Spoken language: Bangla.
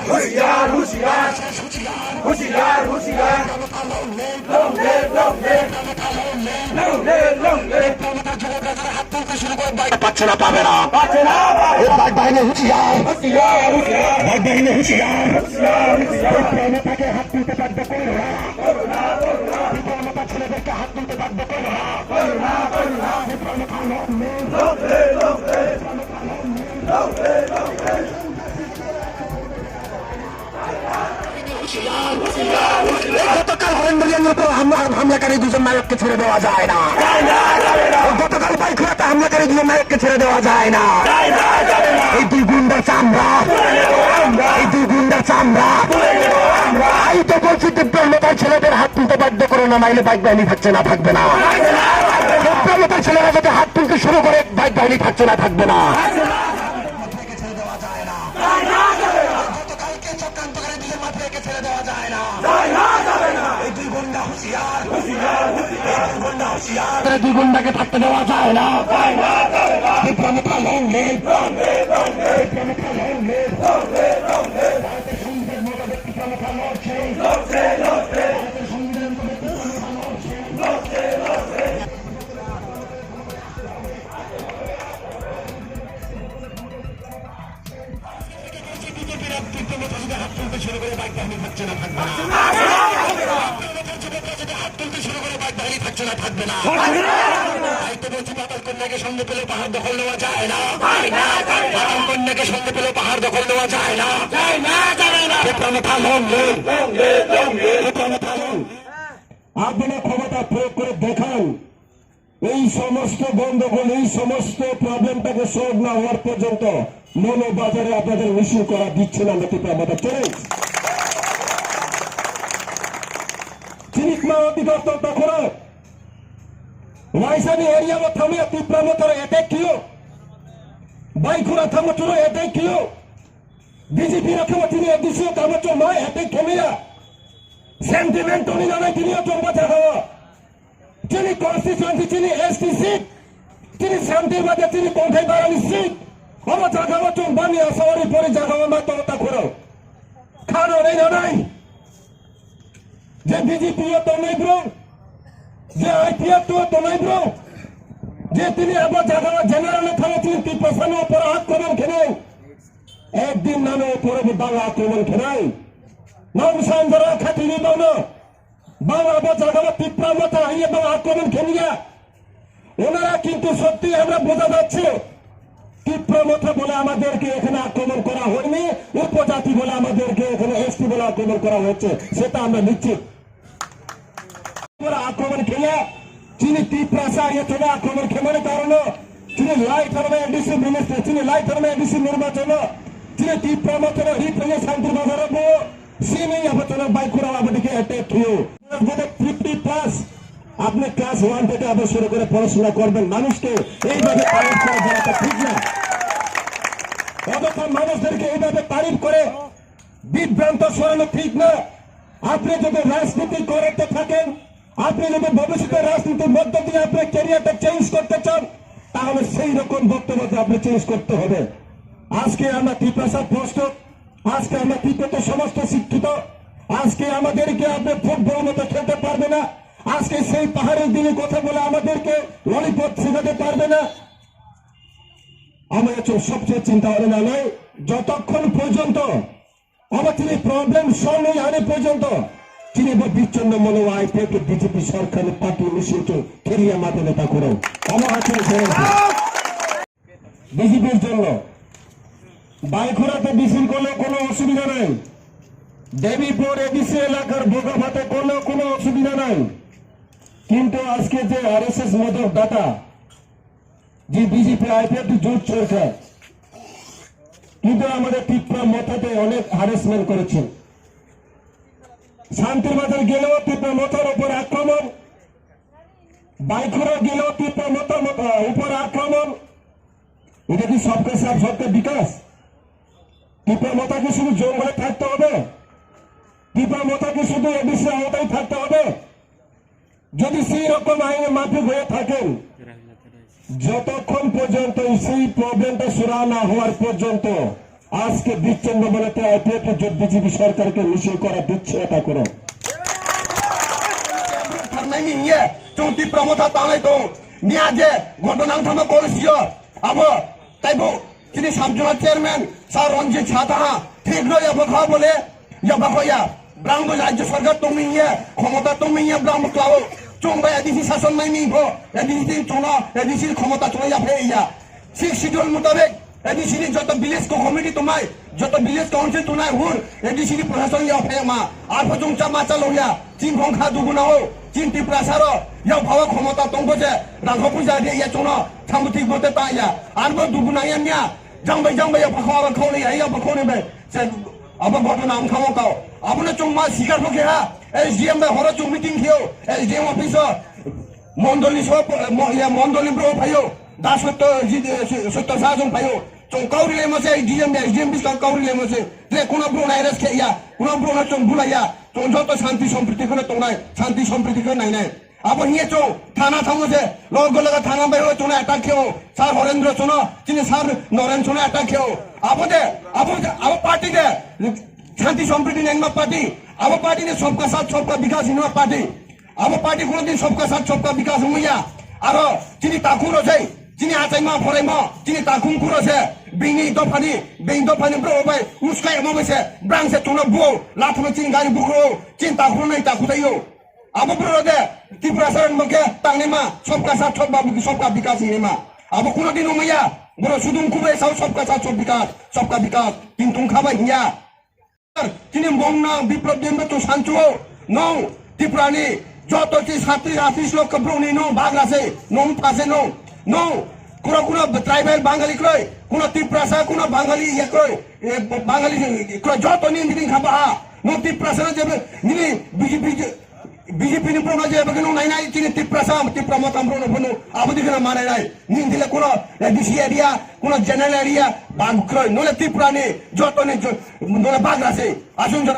হুঁশিয়ার হুঁশিয়ার হুঁশিয়ার হুঁশিয়ার লংলে লংলে লংলে লংলে পাচ্ছে না, পাবে না, পাচ্ছে না ভাই বাহিনী হুঁশিয়ার, হুঁশিয়ার হুঁশিয়ার ভাই বাহিনী হুঁশিয়ার, হুঁশিয়ার হুঁশিয়ার তাকে হাত তুলতে বাধ্য করো না, ছেলেদেরকে হাত তুলতে বাধ্য করো না, লংলে লংলে লংলে লংলে গতকাল হরেন্দ্রিয়ানের উপর হামলাকারী দুজন নায়ককে ছেড়ে দেওয়া যায় না, গতকাল বাইখুড়াতে হামলাকারী দুজন নায়ককে ছেড়ে দেওয়া যায় না, এই দুই গুন্ডা চামড়া, এই দুই গুন্ডা চামড়া, এই তো বলছি দিব্যাঙ্গতার ছেলেদের হাত তুলতে বাধ্য করো না, নাইলে বাইক বাহিনী থাকছে না, থাকবে না, দিব্যাঙ্গতার ছেলেরা যাতে হাত তুলতে শুরু করে বাইক বাহিনী থাকছে না, থাকবে না, দুই গুন্ডাকে থাকতে দেওয়া যায় না, হাত তুলতে শুরু করে বাইক বাহিনী থাকছে না, থাকবে না, হাত তুলতে শুরু করে বাইক বাহিনী থাকছে না, থাকবে না, কন্যাকে সঙ্গে পেলে পাহাড় দখল নেওয়া যায় না, কন্যাকে সঙ্গে পেলে পাহাড় দখল নেওয়া যায় না, আপনারা ক্ষমতা প্রয়োগ করে দেখান এই সমস্ত গন্ডগোল, এই সমস্ত প্রবলেমটাকে সলভ না হওয়ার পর্যন্ত মৌলবাজারে আপনাদের মিছিল করা দিচ্ছে না আমরা চলে চিনিকমা অধিদপ্তৰ দখলত राजधानी एरिया में थमे तीव्र मोटर अटैक कियो, बाइकुरा थमो चुरो अटैक कियो, बीजेपी रखे तिनी एडिसियो कामचो माय अटैक केमिया सेंटिमेंट टोनी नाना तिनियो चोंबा जागावा तिनी कॉन्स्टिट्यूएंसी तिनी एसटी सीट तिनी शांतिबादे तिनी कोंथाई बारानी सीट अब जागावा चोंबा नि आसावरी परि जागावा मा तोता खोरो खानो नै जे बीजेपी तो नै ब्रो যে আইপিএফ তো নাই ব্রো যে তিনি আবার জায়গা জেনারেলে থাকা তিনি তীব্রস্থানের উপর আক্রমণ খেলেন একদিন নামে উপরে বাংলা আক্রমণ খেলাই নমসান যারা খাতিনি বানো বাংলা আবার জায়গা তীব্র মতো আইয়ে বাংলা আক্রমণ খেলিয়া ওনারা কিন্তু সত্যি আমরা বোঝা যাচ্ছে তীব্র মতো বলে আমাদেরকে এখানে আক্রমণ করা হয়নি, উপজাতি বলে আমাদেরকে এখানে এসটি বলে আক্রমণ করা হচ্ছে, সেটা আমরা নিশ্চিত। আক্রমণ খেলে তিনি তীব্রাসা এখানে আক্রমণ খেলার কারণে তিনি লাই ধর্মে এডিসি মিনিস্টার তিনি লাই ধর্মে এডিসি নির্বাচন তিনি তীব্র মতো রিপ্রেজে শান্তি বাজার সিনে আবচনা বাইকুরা আমাদেরকে অ্যাটাক কিও 50+ আপনি ক্লাস 1 থেকে আবার শুরু করে পড়াশোনা করবেন, মানুষকে এইভাবে তারিফ করা যারা ঠিক না, অযথা মানুষদেরকে এইভাবে তারিফ করে বিভ্রান্ত সরানো ঠিক না। আপনি যদি রাজনীতি করতে থাকেন, আপনি যদি ভবিষ্যতে রাজনীতির মধ্য দিয়ে আপনার ক্যারিয়ারটা চেঞ্জ করতে চান, তাহলে সেই রকম বক্তব্য আপনি চেঞ্জ করতে হবে। আজকে আমরা তীব্রাসা প্রস্তুত, আজকে আমরা তীব্রত সমস্ত শিক্ষিত, আজকে আমাদেরকে আপনি ফুটবল মতো খেলতে পারবে না, আজকে সেই পাহাড়ের দিনে কথা বলে আমাদেরকে ললিপপ শেখাতে পারবে না। আমার সবচেয়ে চিন্তা ভাবনা নয় যতক্ষণ পর্যন্ত আমার তিনি প্রবলেম সলভ नहीं आने পর্যন্ত তিনি বিচ্ছিন্ন মনোভাব থেকে বিজেপি সরকারের পার্টি নিষিদ্ধ খেরিয়া মাঠে নেতা করো আমার আছে বিজেপির জন্য বাইখোড়াতে মিছিল করলে কোনো অসুবিধা নাই, দেবীপুর এডিসি এলাকার বোগাভাতে করলেও কোনো অসুবিধা নাই, কিন্তু আজকে যে আরএসএস মদক দাতা যে বিজেপি আইপিএফ জোট চলছে, কিন্তু আমাদের তীব্র মথাতে অনেক হ্যারাসমেন্ট করেছেন। শান্তিবাজার গেলেও তীব্র মথার উপর আক্রমণ, বাইখোড়া গেলেও তীব্র মথার উপর আক্রমণ। এটা কি সবকে সাথ সবকে বিকাশ? তীব্র মথা কি শুধু জঙ্গলে থাকতে হবে? টিপা মতাকে শুধু এডিসি আওতায় থাকতে হবে? যদি সেই রকম আইনে মাফিক হয়ে থাকেন, যতক্ষণ পর্যন্ত সেই প্রবলেমটা সুরা না হওয়ার পর্যন্ত আজকে বিচ্ছিন্ন বলতে আইপিএফ বিজেপি সরকারকে মিছিল করা দিচ্ছে, এটা করো। থাকনাयनि ইয়ে চৌতি প্রমোটা তালাই তো নিয়াজে ঘটনাংথামা করেছিও আবো তাইবো তিনি সাবজনা চেয়ারম্যান স্যার রঞ্জিত সাতাহা ঠিক নয় আবো বলে ইয়াবাকয়া ব্রাহ্ম রাজ্য সরকার তুমি ইয়ে ক্ষমতা তুমি ইয়ে ব্রাহ্ম ক্লাব চংবা এডিসি শাসন নাইনি ভো এডিসি চনা এডিসি ক্ষমতা চলে যাবে ইয়া সিক্স শিডিউল মোতাবেক এডিসি যত ভিলেজ কমিটি তোমায় যত ভিলেজ কাউন্সিল তোমায় হুর এডিসি প্রশাসন ইয়া ফেমা আর পজংচা মাচা লইয়া চিন ভংখা দুগুনাও চিন ত্রিপুরাসার ইয়া ভাবা ক্ষমতা তংবো যে রাঘ পূজা দিয়ে ইয়া চনা সামুতিক মতে তা ইয়া আর দুগুনা ইয়া মিয়া জাংবাই জাংবাই ভাখা খাওনি ইয়া ভাখনে বে আবার ঘটনা আমখামো কাও আপনি চংমা শিকার পক্ষে হা এসডিএম বে হর চং মিটিং খেও এসডিএম অফিস মন্ডলী সব মন্ডলী ব্রো ভাইও দাস সত্য সাজন ভাইও চং কাউরি লেমসে এসডিএম বিস কাউরি লেমসে যে কোন ব্রো নাইরাস খেয়া কোন ব্রো না চং বুলাইয়া চং যত শান্তি সম্প্রীতি করে তোমরা শান্তি সম্প্রীতি করে নাই নাই আবার নিয়ে চৌ থানা থামছে লগ লগা থানা বাইরে চোনা অ্যাটাক খেও স্যার হরেন্দ্র চোনা তিনি স্যার নরেন চোনা অ্যাটাক খেও আবার পার্টি দে শান্তি সম্প্রীতি নেংমা পার্টি আবার পার্টি ने सबका साथ सबका विकास हिनवा पार्टी আবার পার্টি কোনদিন सबका साथ सबका विकास হইয়া আর যিনি তাকুর আছে যিনি আচাইমা ফরাইমা যিনি তাকুম কুরছে বিনি দফানি ব্রো বাই উস্কাই মবেছে ব্রাংসে চোনা বো লাথমে চিন গাড়ি বুকরো চিন তাকুর নাই তাকুতাইও আবার ব্রো দে ত্রিপুরা সরকার মকে তাংনেমা सबका साथ सबका विकास हिनेमा আবার কোনদিন হইয়া বড় সুদুম কুবে সাউ सबका साथ सबका विकास তিন তুম খাবা হিয়া তিনি মংনা বিপ্লব দেবে তো শান্তু নৌ ত্রিপুরানি যত কি 37 লক্ষ ব্রৌনি নৌ ভাগ আছে নৌ পাশে নৌ কোন ট্রাইবাল বাঙালি ক্রয় কোন ত্রিপুরাসা কোন বাঙালি ইয়ে ক্রয় বাঙালি ক্রয় যত নিন খাবা নৌ ত্রিপুরাসা যাবে নিনি বিজেপি নি প্রণা যাবে কেন নাই নাই তিনি ত্রিপুরা মতাম প্রণ বনু আবদি কেন মানে নাই নিন দিলে কোন ডিসি এরিয়া কোন জেনারেল এরিয়া বাগ ক্রয় নলে ত্রিপুরানি যত নি নলে বাগ আছে আসুন